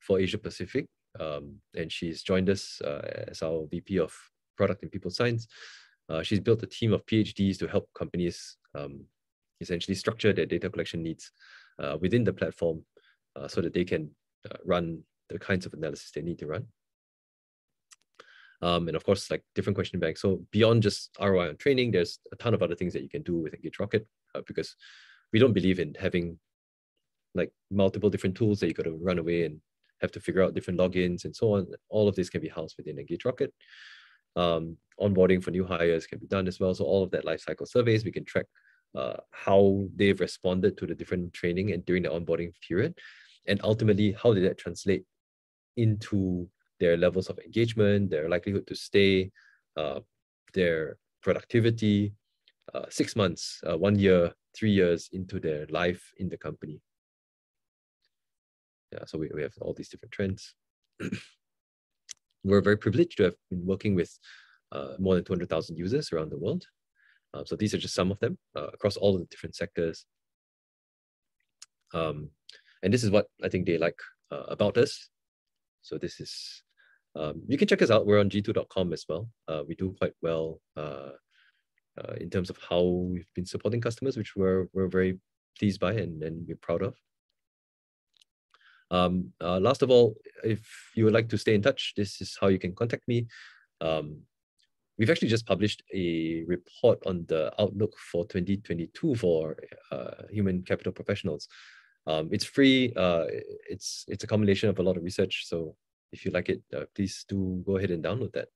for Asia Pacific. And she's joined us as our VP of product and people science. She's built a team of PhDs to help companies essentially structure their data collection needs within the platform so that they can run the kinds of analysis they need to run. And of course, like different question banks. So beyond just ROI on training, there's a ton of other things that you can do with Engage Rocket because we don't believe in having like multiple different tools that you got to run away and have to figure out different logins and so on. All of this can be housed within Engage Rocket. Onboarding for new hires can be done as well. So all of that lifecycle surveys, we can track how they've responded to the different training and during the onboarding period. And ultimately, how did that translate into their levels of engagement, their likelihood to stay, their productivity, 6 months, 1 year, 3 years into their life in the company. Yeah, so we have all these different trends. We're very privileged to have been working with more than 200,000 users around the world. So these are just some of them across all of the different sectors. And this is what I think they like about us. So this is, you can check us out. We're on g2.com as well. We do quite well in terms of how we've been supporting customers, which we're very pleased by and we're proud of. Last of all, if you would like to stay in touch, this is how you can contact me. We've actually just published a report on the outlook for 2022 for human capital professionals. It's free. It's a combination of a lot of research. So if you like it, please do go ahead and download that.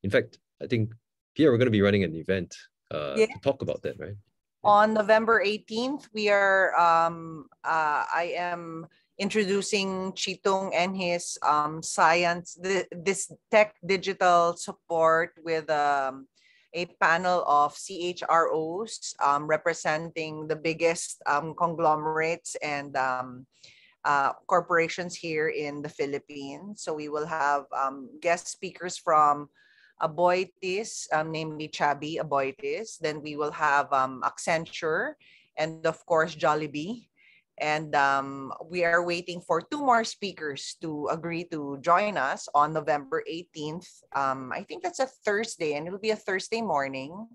In fact, I think, Pia, we're going to be running an event to talk about that, right? On November 18th, we are, I am introducing CheeTung and his science, this tech digital support with a panel of CHROs representing the biggest conglomerates and corporations here in the Philippines. So we will have guest speakers from Aboitiz, namely Chabi Aboitiz. Then we will have Accenture and of course Jollibee. And we are waiting for 2 more speakers to agree to join us on November 18th. I think that's a Thursday and it'll be a Thursday morning.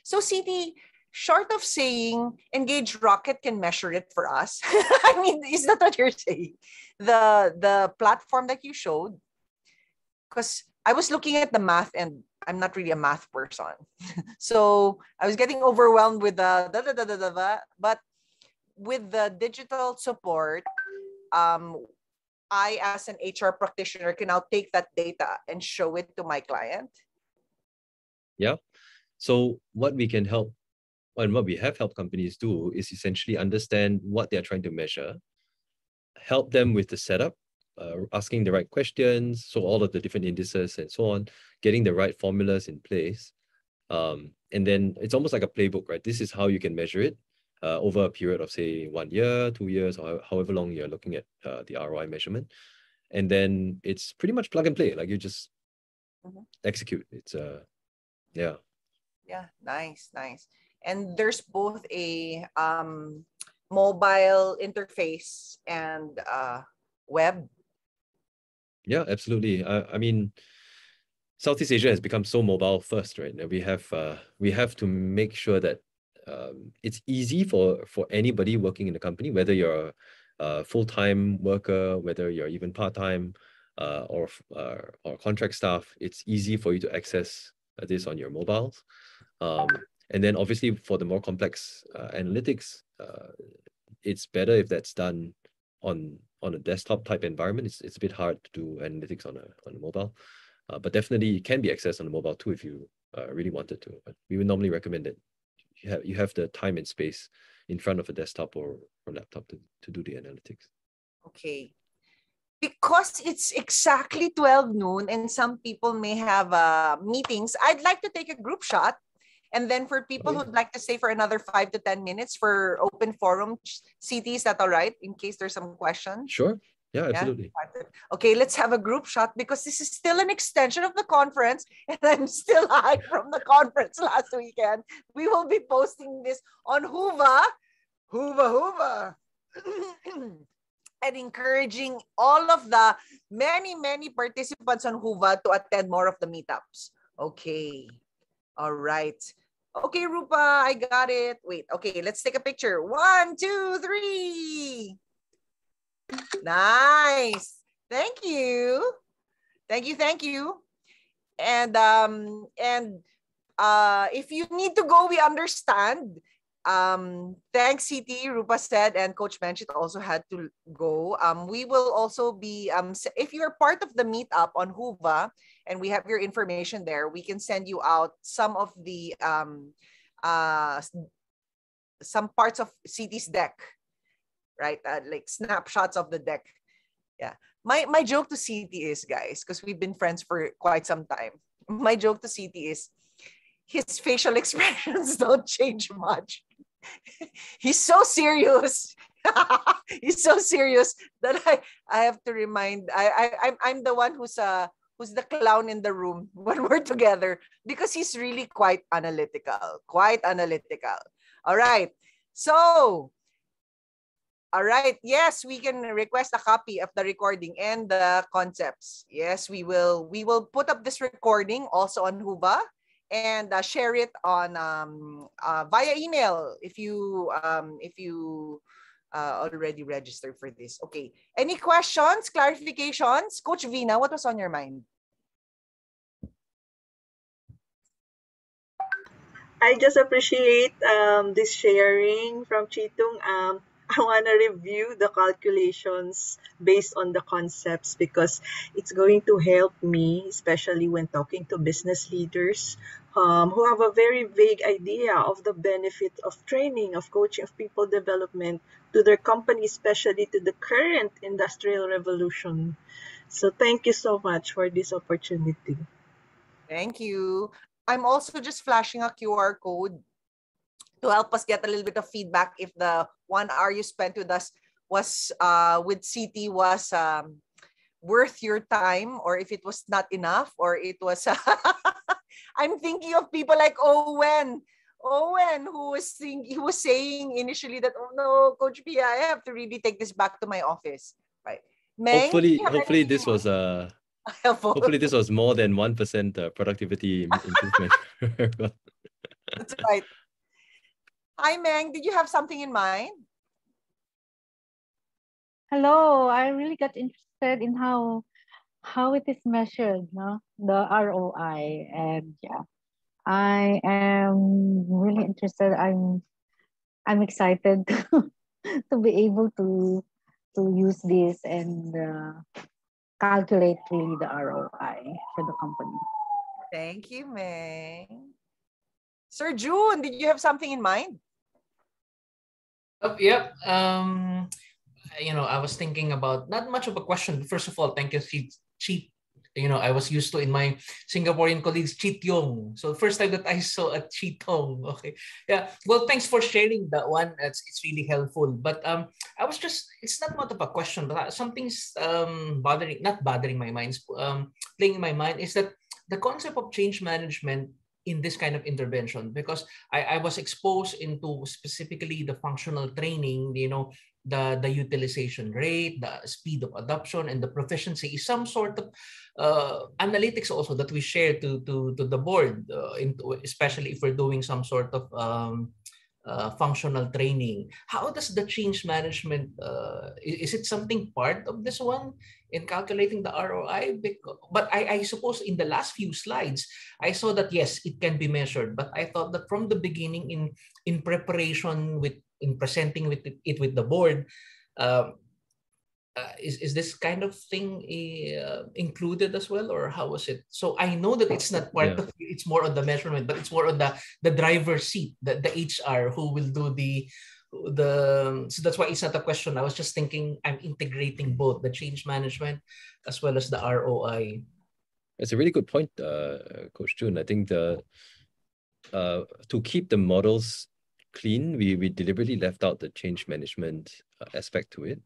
So CD, short of saying Engage Rocket can measure it for us. I mean, is that what you're saying? The platform that you showed? Because I was looking at the math and I'm not really a math person. So I was getting overwhelmed with the but with the digital support, I as an HR practitioner can now take that data and show it to my client. Yeah. So what we can help and what we have helped companies do is essentially understand what they're trying to measure, help them with the setup, asking the right questions, so all of the different indices and so on, getting the right formulas in place. And then it's almost like a playbook, right? This is how you can measure it over a period of, say, 1 year, 2 years, or however long you're looking at the ROI measurement. And then it's pretty much plug and play. Like you just execute. It's yeah. Yeah, nice. And there's both a mobile interface and web. Yeah, absolutely. I mean, Southeast Asia has become so mobile first, right? And we have to make sure that it's easy for anybody working in the company, whether you're a full-time worker, whether you're even part-time or contract staff. It's easy for you to access this on your mobiles. And then obviously for the more complex analytics, it's better if that's done on a desktop type environment. It's a bit hard to do analytics on a mobile, but definitely it can be accessed on the mobile too if you really wanted to. But we would normally recommend that you have the time and space in front of a desktop or laptop to do the analytics. Okay. Because it's exactly 12 noon and some people may have meetings, I'd like to take a group shot. And then for people who'd like to stay for another 5 to 10 minutes for open forum, CT, is that all right? In case there's some questions? Sure. Yeah, absolutely. Yeah? Okay, let's have a group shot because this is still an extension of the conference and I'm still high from the conference last weekend. We will be posting this on Hoova. And encouraging all of the many participants on Hoova to attend more of the meetups. Okay. All right. Okay, Rupa, I got it. Wait, okay, let's take a picture. 1, 2, 3. Nice. Thank you. Thank you. And if you need to go, we understand. Thanks, CT, Rupa said, and Coach Menchit also had to go. We will also be, if you're part of the meetup on Hoova and we have your information there, we can send you out some of the, some parts of CT's deck, right? Like snapshots of the deck. Yeah. My joke to CT is, guys, because we've been friends for quite some time. My joke to CT is his facial expressions don't change much. He's so serious. He's so serious that I have to remind. I'm the one who's the clown in the room when we're together because he's really quite analytical. All right. So, all right. Yes, we can request a copy of the recording and the concepts. Yes, we will. We will put up this recording also on Hoova and share it on via email if you already registered for this. Okay. Any questions, clarifications? Coach Vina, what was on your mind? I just appreciate this sharing from CheeTung. I want to review the calculations based on the concepts because it's going to help me, especially when talking to business leaders who have a very vague idea of the benefit of training, of coaching, of people development to their company, especially to the current industrial revolution. So thank you so much for this opportunity. Thank you. I'm also just flashing a QR code to help us get a little bit of feedback if the 1 hour you spent with us was with CT was worth your time, or if it was not enough, or it was I'm thinking of people like Owen who was saying initially that, oh no, Coach Pia, I have to really take this back to my office, right? Meng, hopefully this was hopefully this was more than 1% productivity improvement. That's right. Hi, Meng. Did you have something in mind? Hello. I really got interested in how it is measured, no? The ROI, and yeah, I am really interested. I'm excited to be able to use this and calculate really the ROI for the company. Thank you, Meng. Sir June, did you have something in mind? Yep. I was thinking about not much of a question. First of all, thank you, Cheat. I was used to in my Singaporean colleagues CheeTung. So first time that I saw a CheeTung. Okay. Yeah. Well, thanks for sharing that one. It's really helpful. But I was just, it's not much of a question, but something's not bothering my mind, playing in my mind is that the concept of change management in this kind of intervention, because I was exposed into specifically the functional training, the utilization rate, the speed of adoption, and the proficiency is some sort of analytics also that we share to the board, especially if we're doing some sort of functional training. How does the change management, is it something part of this one in calculating the ROI? But I suppose in the last few slides, I saw that yes, it can be measured, but I thought that from the beginning in preparation in presenting it with the board, is this kind of thing included as well, or how was it? So I know that it's not part of, it's more on the measurement, but it's more on the driver's seat, the HR who will do so that's why it's not a question. I was just thinking I'm integrating both the change management as well as the ROI. It's a really good point, Coach Jun. I think to keep the models clean, we deliberately left out the change management aspect to it.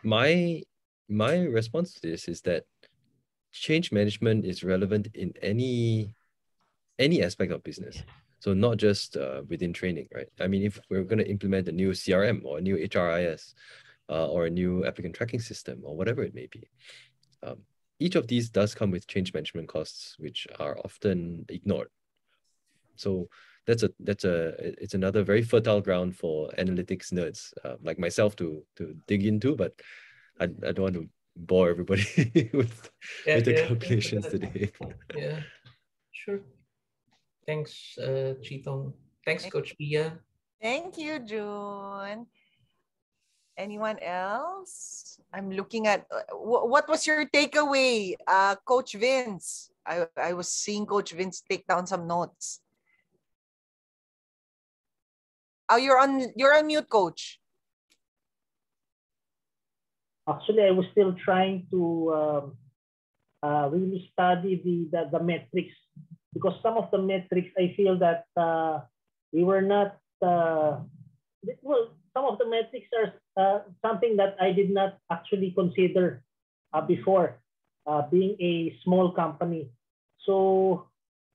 My response to this is that change management is relevant in any aspect of business. So not just within training, right? I mean, if we're going to implement a new CRM or a new HRIS or a new applicant tracking system or whatever it may be, each of these does come with change management costs, which are often ignored. So it's another very fertile ground for analytics nerds like myself to dig into, but I don't want to bore everybody with the calculations today. Yeah, sure. Thanks, CheeTung. Thanks, Coach Pia. Thank you, June. Anyone else? I'm looking at what was your takeaway, Coach Vince? I was seeing Coach Vince take down some notes. Oh, you're on mute, Coach. Actually, I was still trying to really study the metrics, because some of the metrics I feel that we were not some of the metrics are something that I did not actually consider before, being a small company. So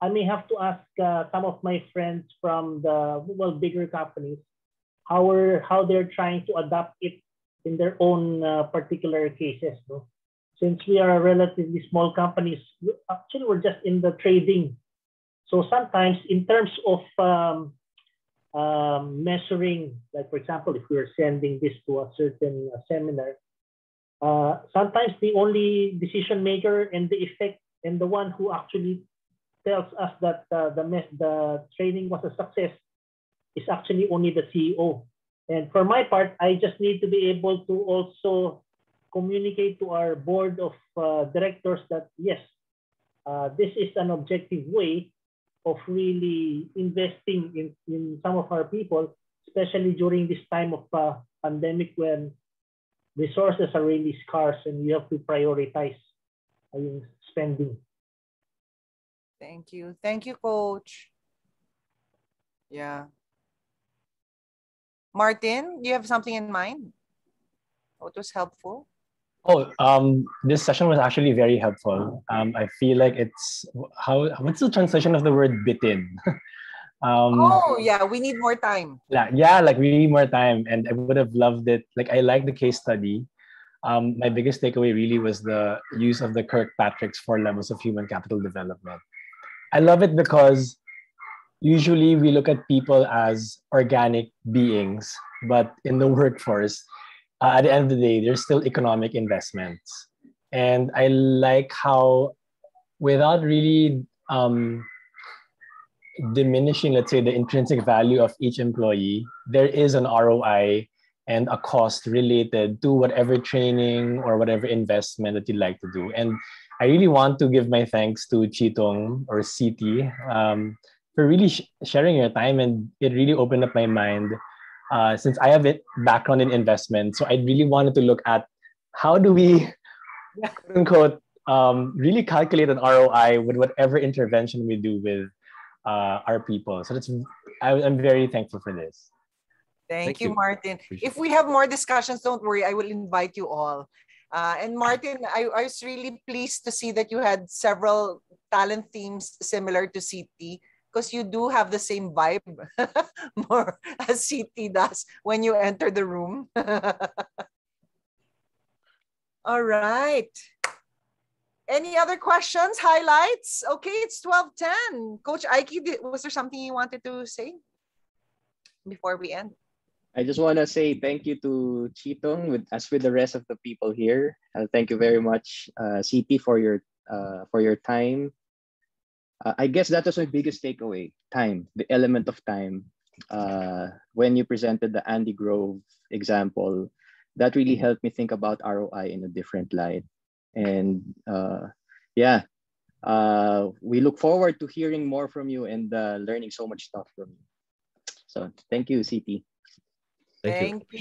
I may have to ask some of my friends from the bigger companies how they're trying to adapt it in their own particular cases. No? Since we are relatively small companies, actually we're just in the trading. So sometimes in terms of measuring, like for example, if we're sending this to a certain seminar, sometimes the only decision maker and the effect and the one who actually tells us that the training was a success is actually only the CEO. And for my part, I just need to be able to also communicate to our board of directors that yes, this is an objective way of really investing in some of our people, especially during this time of pandemic when resources are really scarce and we have to prioritize spending. Thank you. Thank you, Coach. Yeah. Martin, do you have something in mind? What was helpful? Oh, this session was actually very helpful. I feel like what's the translation of the word bitten? Oh yeah, we need more time. Yeah, like we need more time, and I would have loved it. Like I like the case study. My biggest takeaway really was the use of the Kirkpatrick's 4 levels of human capital development. I love it because usually we look at people as organic beings, but in the workforce, at the end of the day, there's still economic investments. And I like how, without really diminishing, let's say, the intrinsic value of each employee, there is an ROI and a cost related to whatever training or whatever investment that you'd like to do. And I really want to give my thanks to CheeTung or CT for really sharing your time, and it really opened up my mind. Since I have a background in investment, so I really wanted to look at how do we, quote unquote, really calculate an ROI with whatever intervention we do with our people. So I'm very thankful for this. Thank you, Martin. If we have more discussions, don't worry, I will invite you all. And Martin, I was really pleased to see that you had several talent themes similar to CT, because you do have the same vibe more as CT does when you enter the room. All right. Any other questions, highlights? Okay, it's 12:10. Coach Aiki, was there something you wanted to say before we end? I just want to say thank you to CheeTung as with the rest of the people here. Thank you very much, CT, for your time. I guess that was my biggest takeaway: time, the element of time. When you presented the Andy Grove example, that really helped me think about ROI in a different light. And we look forward to hearing more from you and learning so much stuff from you. So thank you, CT. Thank you.